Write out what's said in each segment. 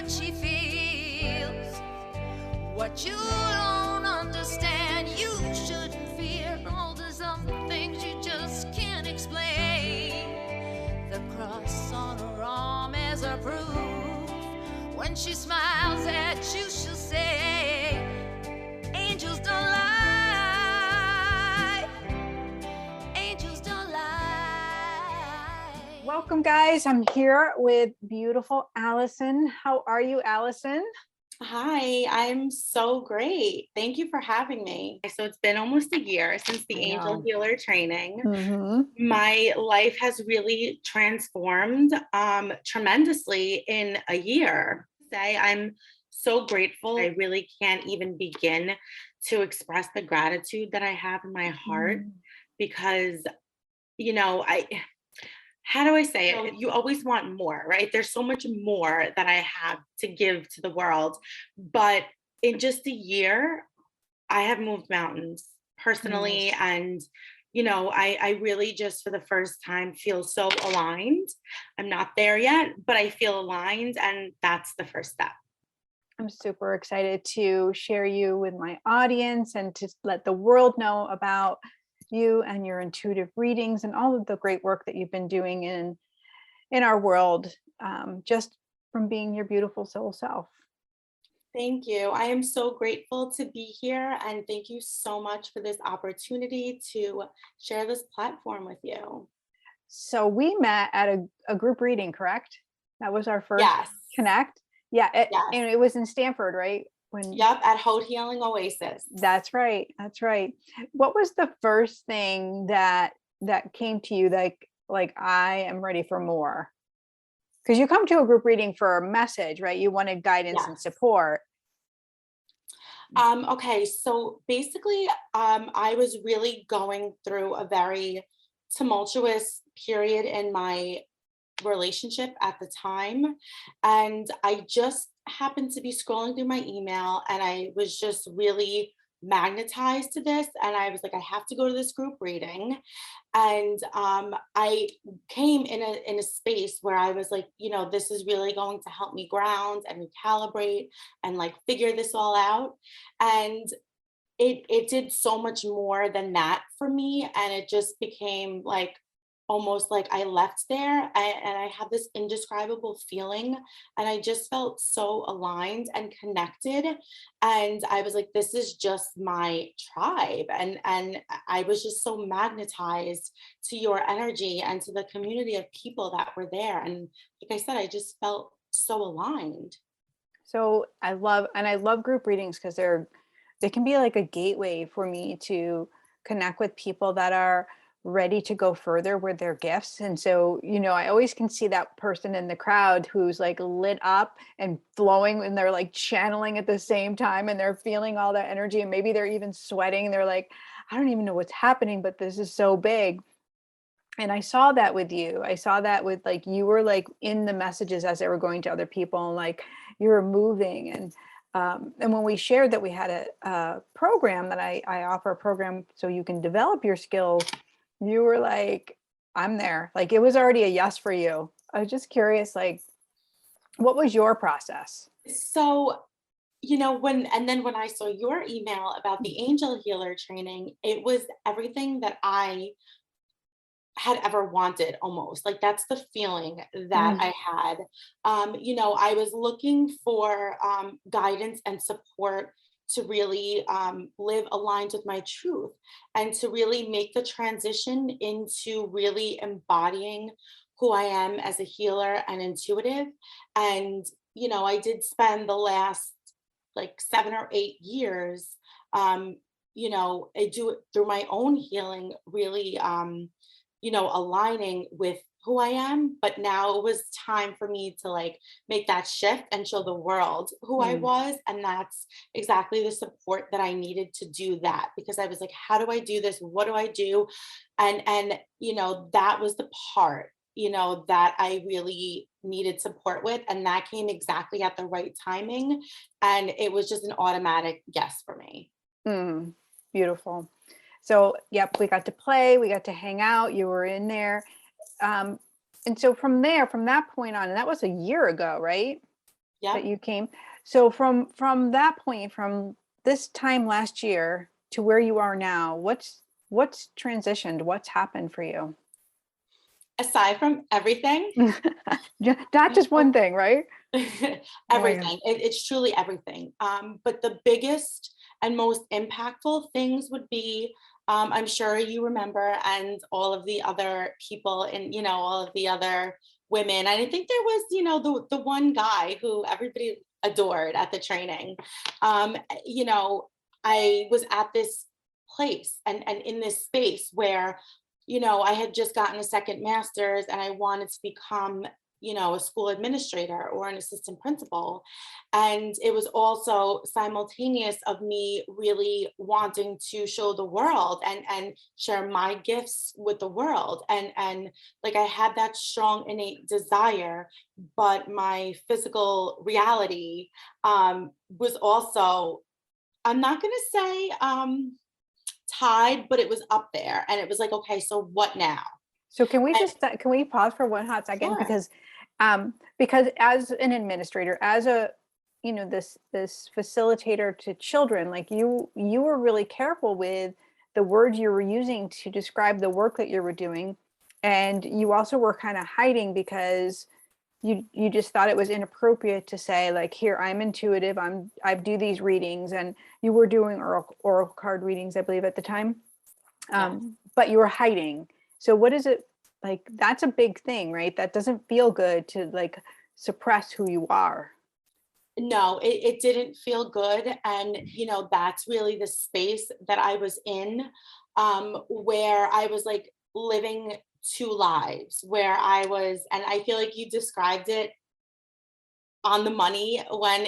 what she feels. What you don't understand, you shouldn't fear. Oh, there's some things you just can't explain. The cross on her arm is a proof. When she smiles at you, she'll say, angels don't lie. Angels don't lie. Welcome, guys. I'm here with beautiful Allison. How are you, Allison? Hi, I'm so great. Thank you for having me. So it's been almost a year since the Angel Healer training. Mm-hmm. My life has really transformed tremendously in a year. I'm so grateful. I really can't even begin to express the gratitude that I have in my heart because, how do I say it? You always want more, right? There's so much more that I have to give to the world. But in just a year, I have moved mountains personally. Nice. And, I really just for the first time feel so aligned. I'm not there yet, but I feel aligned. And that's the first step. I'm super excited to share you with my audience and to let the world know about you and your intuitive readings and all of the great work that you've been doing in our world, just from being your beautiful soul self. Thank you. I am so grateful to be here, and thank you so much for this opportunity to share this platform with you. So we met at a group reading, correct? That was our first connect. Yeah, and it was in Stanford, right? Yep, at Haute Healing Oasis. That's right. That's right. What was the first thing that came to you like I am ready for more? Because you come to a group reading for a message, right? You wanted guidance and support. Okay, so basically, I was really going through a very tumultuous period in my relationship at the time. And I just happened to be scrolling through my email and I was just really magnetized to this. And I was like, I have to go to this group reading. And I came in a space where I was like, this is really going to help me ground and recalibrate and like figure this all out. And it did so much more than that for me. And it just became like almost like I left there and I had this indescribable feeling and I just felt so aligned and connected. And I was like, this is just my tribe. And I was just so magnetized to your energy and to the community of people that were there. And like I said, I just felt so aligned. So I love group readings because they can be like a gateway for me to connect with people that are ready to go further with their gifts. And so, I always can see that person in the crowd who's like lit up and flowing and they're like channeling at the same time and they're feeling all that energy and maybe they're even sweating. They're like, I don't even know what's happening, but this is so big. And I saw that with you. I saw that with like, you were like in the messages as they were going to other people and like you were moving. And when we shared that we had a program that I offer a program so you can develop your skills, you were like, I'm there. Like it was already a yes for you. I was just curious, like, what was your process? So, when I saw your email about the Angel Healer training, it was everything that I had ever wanted almost. Like that's the feeling that I had. I was looking for guidance and support to really live aligned with my truth and to really make the transition into really embodying who I am as a healer and intuitive. And, I did spend the last like 7 or 8 years, I do it through my own healing, really, aligning with who I am, but now it was time for me to like make that shift and show the world who I was. And that's exactly the support that I needed to do that, because I was like, how do I do this? What do I do? And that was the part, that I really needed support with. And that came exactly at the right timing. And it was just an automatic yes for me. Beautiful. So, yep, we got to play, we got to hang out, you were in there. And so from that point on, and that was a year ago, right? Yep. that you came. So from that point, from this time last year to where you are now, what's transitioned? What's happened for you? Aside from everything, Not just one thing, right? Oh my God. everything. It's truly everything. But the biggest and most impactful things would be, I'm sure you remember, and all of the other people, and all of the other women. And I think there was, the one guy who everybody adored at the training. Um, you know, I was at this place and in this space where, I had just gotten a second master's and I wanted to become, a school administrator or an assistant principal. And it was also simultaneous of me really wanting to show the world and share my gifts with the world. And like I had that strong innate desire, but my physical reality was also, I'm not going to say tied, but it was up there. And it was like, okay, so what now? So can we And just can we pause for one hot second, sure. because as an administrator, as a this facilitator to children, like you were really careful with the words you were using to describe the work that you were doing, and you also were kind of hiding because you just thought it was inappropriate to say, like, here, I'm intuitive, I do these readings, and you were doing oral card readings, I believe, at the time. Yeah. But you were hiding. So what is it like? That's a big thing, right? That doesn't feel good to like suppress who you are. No, it didn't feel good. And, that's really the space that I was in, where I was like living two lives, where I was, and I feel like you described it on the money when,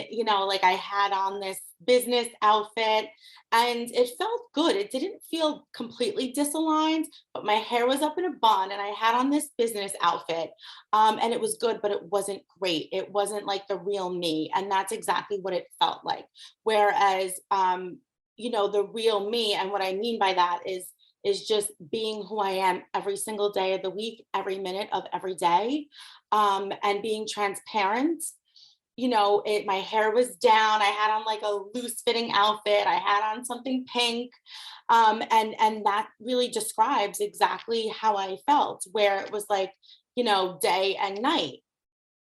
like I had on this business outfit and it felt good. It didn't feel completely disaligned, but my hair was up in a bun and I had on this business outfit. And it was good, but it wasn't great. It wasn't like the real me. And that's exactly what it felt like. Whereas, the real me, and what I mean by that is just being who I am every single day of the week, every minute of every day, and being transparent. My hair was down, I had on like a loose fitting outfit, I had on something pink, and that really describes exactly how I felt, where it was like, day and night.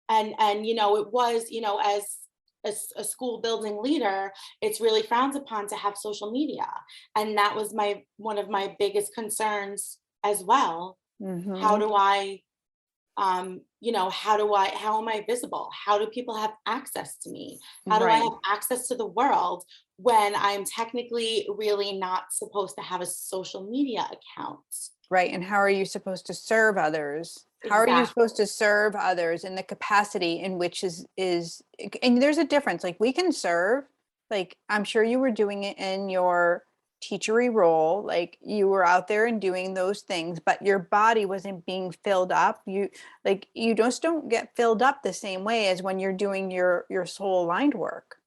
And it was, as a school building leader, it's really frowned upon to have social media, and that was my one of my biggest concerns as well. How Hmm. do I how am I visible? How do people have access to me? How do I Right. have access to the world when I'm technically really not supposed to have a social media account? Right. And how are you supposed to serve others? How are you Exactly. supposed to serve others in the capacity in which and there's a difference. Like we can serve, like I'm sure you were doing it in your teachery role, like you were out there and doing those things, but your body wasn't being filled up. You just don't get filled up the same way as when you're doing your soul aligned work.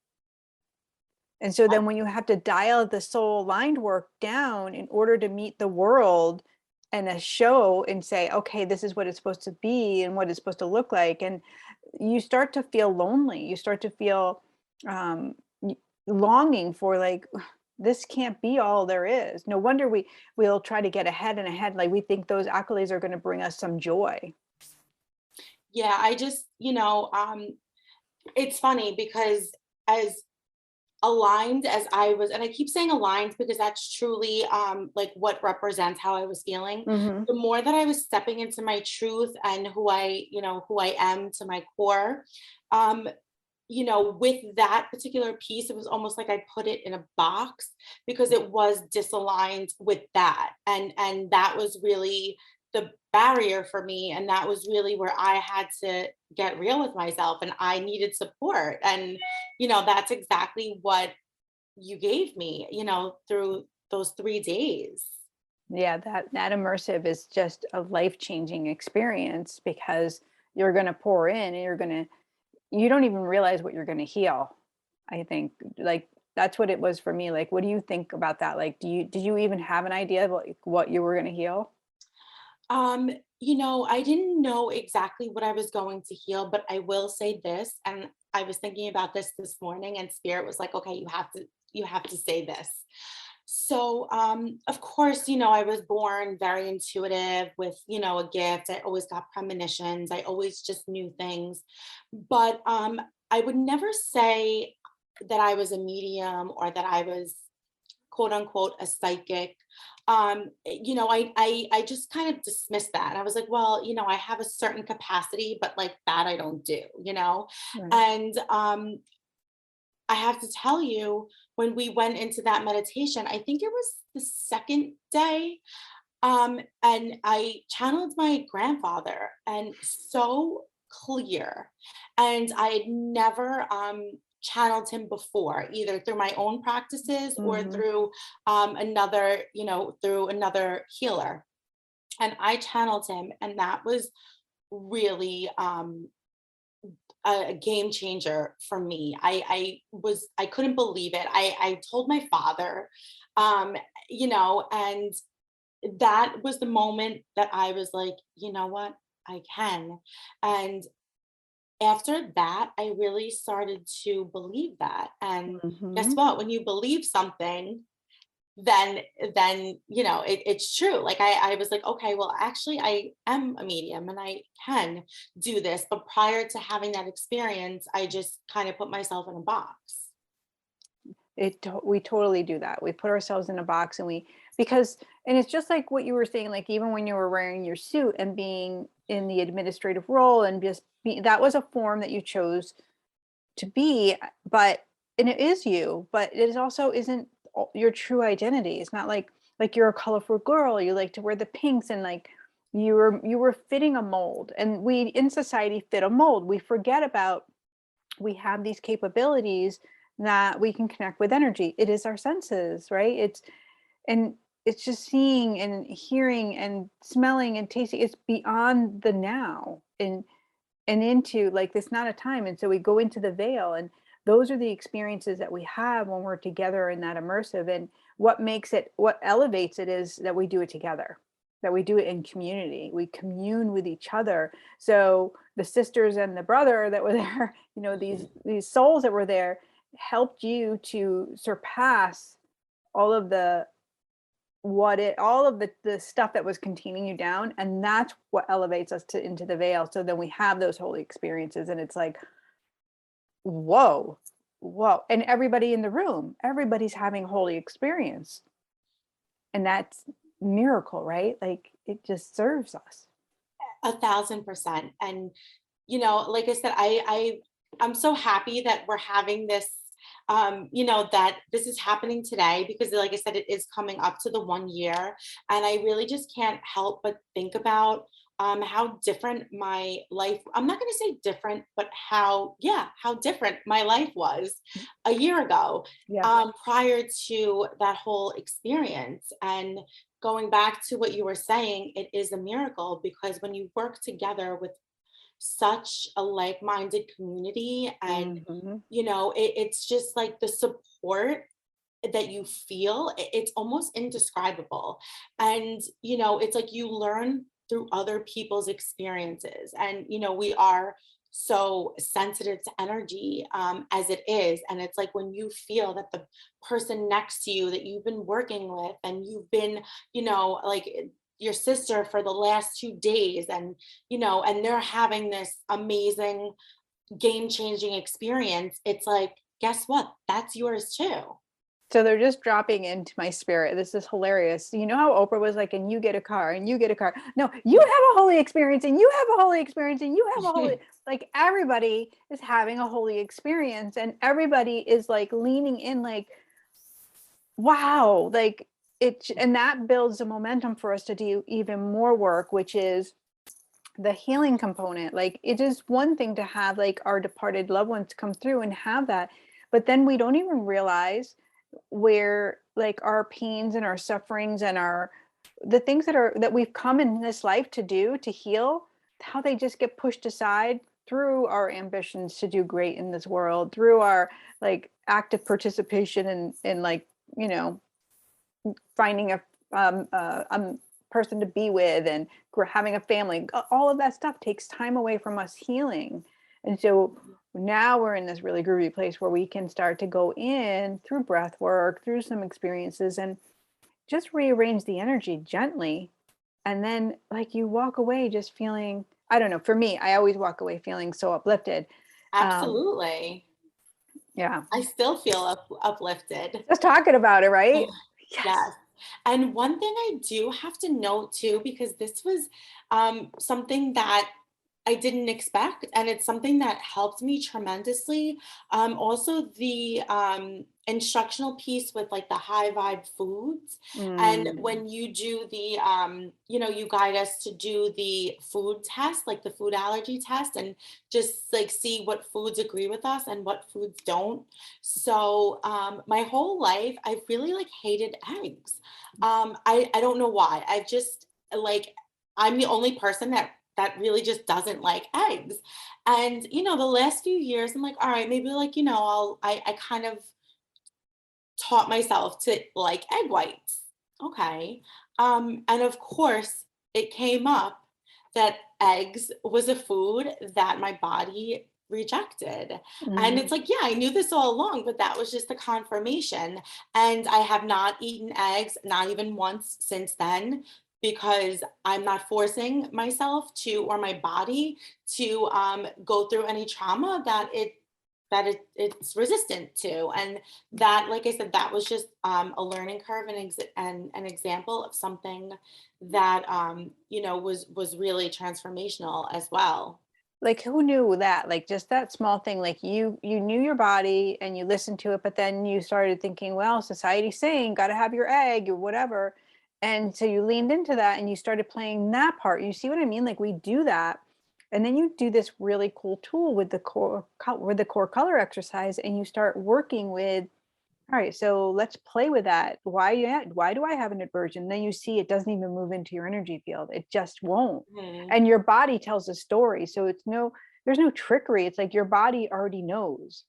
And so then when you have to dial the soul aligned work down in order to meet the world and a show and say, okay, this is what it's supposed to be and what it's supposed to look like. And you start to feel lonely. You start to feel um, longing for like, this can't be all there is. No wonder we'll try to get ahead and ahead. Like we think those accolades are going to bring us some joy. Yeah, I just, it's funny because as aligned as I was, and I keep saying aligned because that's truly like what represents how I was feeling. Hmm. The more that I was stepping into my truth and who I am to my core, um, with that particular piece, it was almost like I put it in a box because it was disaligned with that. And that was really the barrier for me. And that was really where I had to get real with myself and I needed support. And, that's exactly what you gave me, through those 3 days. Yeah, that immersive is just a life-changing experience because you're going to pour in and you don't even realize what you're going to heal. I think like that's what it was for me. Like, what do you think about that? Like, did you even have an idea of like what you were going to heal? I didn't know exactly what I was going to heal, but I will say this, and I was thinking about this morning, and spirit was like, okay, you have to say this. So, of course, I was born very intuitive with, a gift. I always got premonitions. I always just knew things. But I would never say that I was a medium or that I was quote unquote a psychic. I just kind of dismissed that. I was like, well, I have a certain capacity, but like that I don't do. Right. And I have to tell you, when we went into that meditation, I think it was the second day, and I channeled my grandfather, and so clear. And I had never channeled him before, either through my own practices or Hmm. through through another healer. And I channeled him, and that was really a game changer for me. I couldn't believe it. I told my father, um, and that was the moment that I was like, you know what, I can. And after that, I really started to believe that. And guess Hmm. what? When you believe something, then it's true. Like I was like, okay, well, actually I am a medium and I can do this. But prior to having that experience, I just kind of put myself in a box. We totally do that. We put ourselves in a box, and because, and it's just like what you were saying, like even when you were wearing your suit and being in the administrative role and just that was a form that you chose to be, but, and it is you, but it is also isn't your true identity. It's not like you're a colorful girl, you like to wear the pinks, and like you were fitting a mold, and we in society fit a mold. We forget about, we have these capabilities that we can connect with energy. It is our senses, right? And it's just seeing and hearing and smelling and tasting. It's beyond the now, and into like this not a time. And so we go into the veil, and those are the experiences that we have when we're together in that immersive. And what elevates it is that we do it together, that we do it in community. We commune with each other. So the sisters and the brother that were there, these souls that were there, helped you to surpass all of the all of the stuff that was containing you down, and that's what elevates us to into the veil. So then we have those holy experiences, and it's like, whoa, whoa. And everybody in the room, everybody's having a holy experience, and that's miracle, right? Like it just serves us. 1,000%. And like I said, I'm so happy that we're having this, that this is happening today, because like I said, it is coming up to the 1 year. And I really just can't help but think about how different my life, I'm not going to say different, but how different my life was a year ago, Yeah. prior to that whole experience. And going back to what you were saying, it is a miracle, because when you work together with such a like-minded community, and Hmm. it's just like the support that you feel, it's almost indescribable. And it's like you learn through other people's experiences. And we are so sensitive to energy, as it is. And it's like when you feel that the person next to you that you've been working with, and you've been, like your sister for the last 2 days, and they're having this amazing game changing experience, it's like, guess what, that's yours too. So they're just dropping into my spirit. This is hilarious. You know how Oprah was like, and you get a car, and you get a car. No, you have a holy experience, and you have a holy experience, and you have a holy, like everybody is having a holy experience, and everybody is like leaning in, like, wow, like and that builds a momentum for us to do even more work, which is the healing component. Like it is one thing to have like our departed loved ones come through and have that, but then we don't even realize where like our pains and our sufferings and the things that we've come in this life to do to heal, how they just get pushed aside through our ambitions to do great in this world, through our like active participation in like, you know, finding a person to be with and having a family. All of that stuff takes time away from us healing. And so now we're in this really groovy place where we can start to go in through breath work, through some experiences, and just rearrange the energy gently. And then, like, you walk away just feeling, I don't know, for me, I always walk away feeling so uplifted. Um, Absolutely. yeah. I still feel uplifted. Just talking about it, right? Yes. Yes. And one thing I do have to note too, because this was something that I didn't expect, and it's something that helped me tremendously. Also, the instructional piece with like the high vibe foods, and Mm, when you do the, you guide us to do the food test, like the food allergy test, and just like see what foods agree with us and what foods don't. So, my whole life, I've really like hated eggs. I don't know why. I've just like, I'm the only person that really just doesn't like eggs. And the last few years, I'm like, all right, maybe like, I kind of taught myself to like egg whites. Okay. And of course, it came up that eggs was a food that my body rejected. And mm. it's like, yeah, I knew this all along, but that was just the confirmation. And I have not eaten eggs, not even once since then, because I'm not forcing myself to, or my body to go through any trauma it's resistant to. And that, like I said, that was just a learning curve, and and an example of something that was really transformational as well. Like, who knew that? Like, just that small thing, like you knew your body and you listened to it, but then you started thinking, well, society's saying got to have your egg or whatever. And so you leaned into that and you started playing that part. You see what I mean? Like, we do that. And then you do this really cool tool with the with the core color exercise, and you start working with, all right, so let's play with that. Why do I have an aversion? Then you see it doesn't even move into your energy field. It just won't. Mhm. And your body tells a story. So there's no trickery. It's like your body already knows,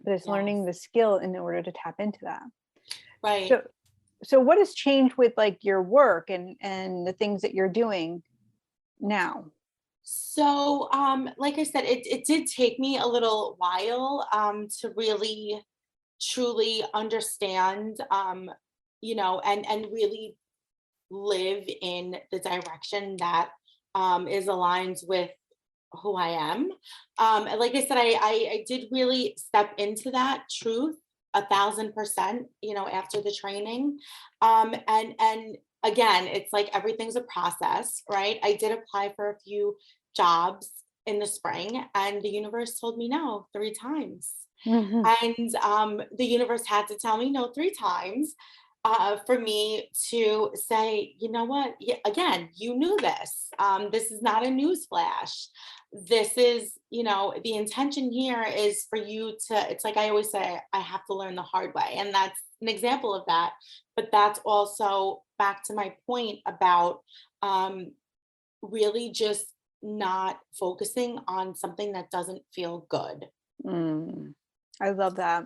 but it's learning Yes. the skill in order to tap into that. Right. So so what has changed with like your work and the things that you're doing now? So, like I said, it did take me a little while to really truly understand, and really live in the direction that is aligned with who I am. And like I said, I did really step into that truth 1,000%, after the training. And again, it's like everything's a process, right? I did apply for a few jobs in the spring, and the universe told me no 3 times. Mhm. And the universe had to tell me no 3 times for me to say, you know what? Yeah, again, you knew this. This is not a news flash. This is, the intention here is for you to, it's like I always say, I have to learn the hard way. And that's an example of that. But that's also back to my point about um, really just not focusing on something that doesn't feel good. Mm, I love that.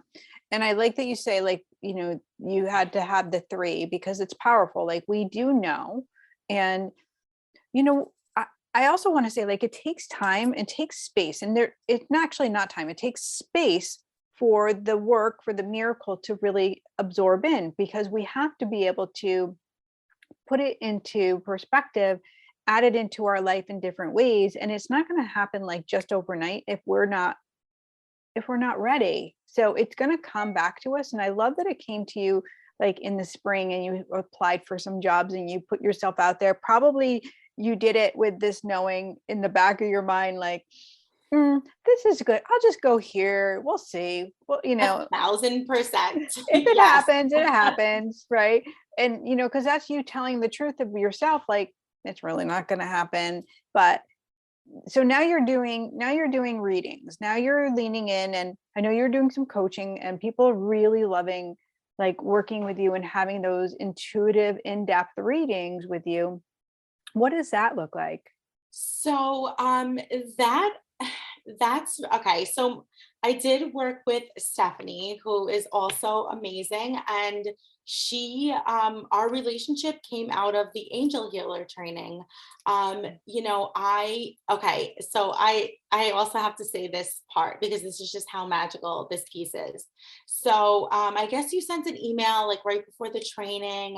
And I like that you say, like, you had to have the three because it's powerful. Like, we do know. And, you know, I also want to say, like, it takes time and takes space. And it's actually not time, it takes space for the work, for the miracle to really absorb in, because we have to be able to put it into perspective, add it into our life in different ways. And it's not going to happen like just overnight if we're not ready. So it's going to come back to us. And I love that it came to you like in the spring and you applied for some jobs and you put yourself out there. Probably you did it with this knowing in the back of your mind, like, this is good. I'll just go here. We'll see. Well, 1,000%. if it Yes. happens, it happens. Right. And, because that's you telling the truth of yourself, like, it's really not going to happen. But so now you're doing readings, now you're leaning in, and I know you're doing some coaching and people are really loving like working with you and having those intuitive in-depth readings with you. What does that look like? So that that's okay. So I did work with Stephanie, who is also amazing. And our relationship came out of the angel healer training. Okay, so I also have to say this part because this is just how magical this piece is. So I guess you sent an email like right before the training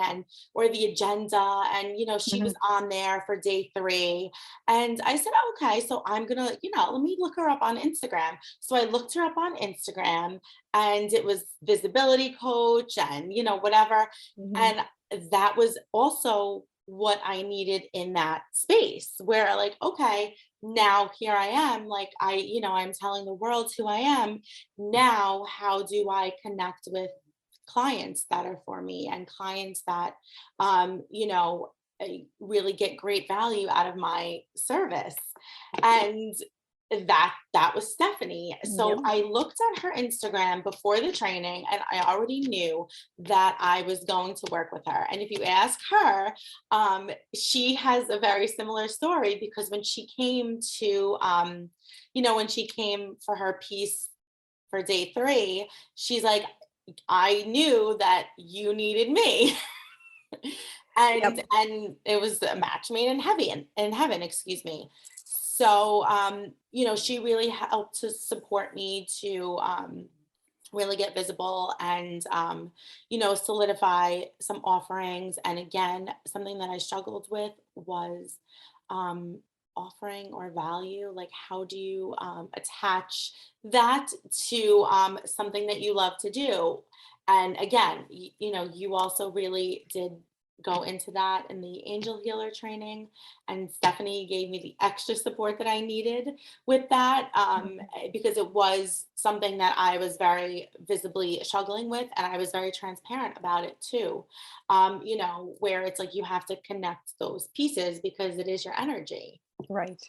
or the agenda, and she was Mhm. on there for day 3. And I said, okay, so I'm gonna, let me look her up on Instagram. So I looked her up on Instagram, and it was visibility coach and, whatever. Mhm. And that was also what I needed in that space where, like, okay, now here I am, like, I'm telling the world who I am. Now, how do I connect with clients that are for me and clients that, um, you know, really get great value out of my service? And that was Stephanie. So Yep. I looked at her Instagram before the training, and I already knew that I was going to work with her. And if you ask her, she has a very similar story, because when she came when she came for her piece for day 3, she's like, I knew that you needed me. and Yep. and it was a match made in heaven, excuse me. So she really helped to support me to really get visible and solidify some offerings. And again, something that I struggled with was um offering or value. Like, how do you attach that to something that you love to do? And again, you also really did go into that in the angel healer training, and Stephanie gave me the extra support that I needed with that, because it was something that I was very visibly struggling with, and I was very transparent about it too. Where it's like you have to connect those pieces because it is your energy. Right.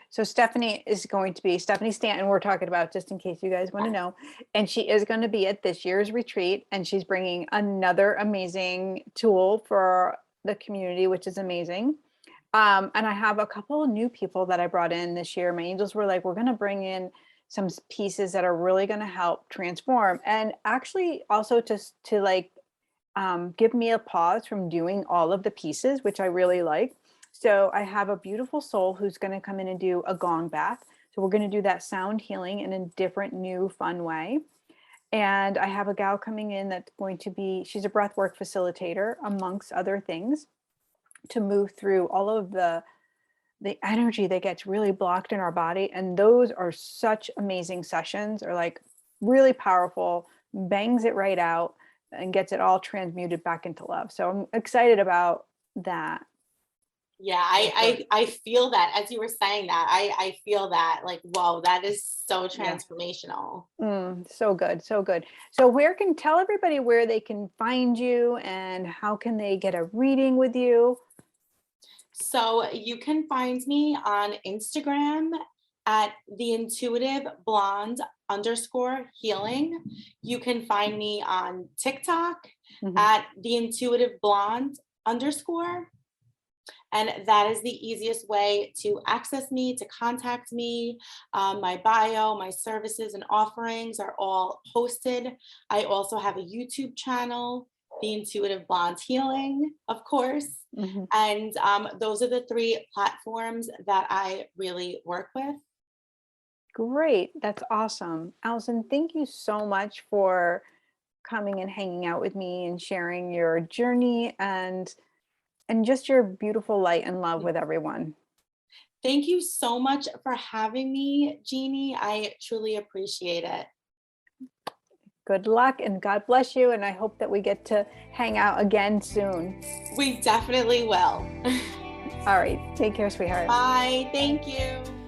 So Stephanie is going to be Stephanie Stanton, we're talking about, just in case you guys want to Yes. know. And she is going to be at this year's retreat, and she's bringing another amazing tool for the community, which is amazing. And I have a couple of new people that I brought in this year. My angels were like, we're going to bring in some pieces that are really going to help transform, and actually also to like give me a pause from doing all of the pieces, which I really like. So I have a beautiful soul who's going to come in and do a gong bath. So we're going to do that sound healing in a different, new, fun way. And I have a gal coming in that's going to be, she's a breathwork facilitator, amongst other things, to move through all of the energy that gets really blocked in our body. And those are such amazing sessions, or like really powerful, bangs it right out and gets it all transmuted back into love. So I'm excited about that. Yeah, For sure. I feel that as you were saying that, I feel that, like, whoa, that is so Yeah. transformational. So good. So good. So where can tell everybody where they can find you and how can they get a reading with you? So you can find me on Instagram at the intuitive blonde underscore healing. You can find me on TikTok Mhm. at the intuitive blonde underscore. And that is the easiest way to access me, to contact me. My bio, my services and offerings are all posted. I also have a YouTube channel, The Intuitive Blonde Healing, of course. Mhm. And those are the 3 platforms that I really work with. Great. That's awesome. Allison, thank you so much for coming and hanging out with me and sharing your journey and just your beautiful light and love with everyone. Thank you so much for having me, Jeannie. I truly appreciate it. Good luck and God bless you. And I hope that we get to hang out again soon. We definitely will. All right. Take care, sweetheart. Bye. Thank you.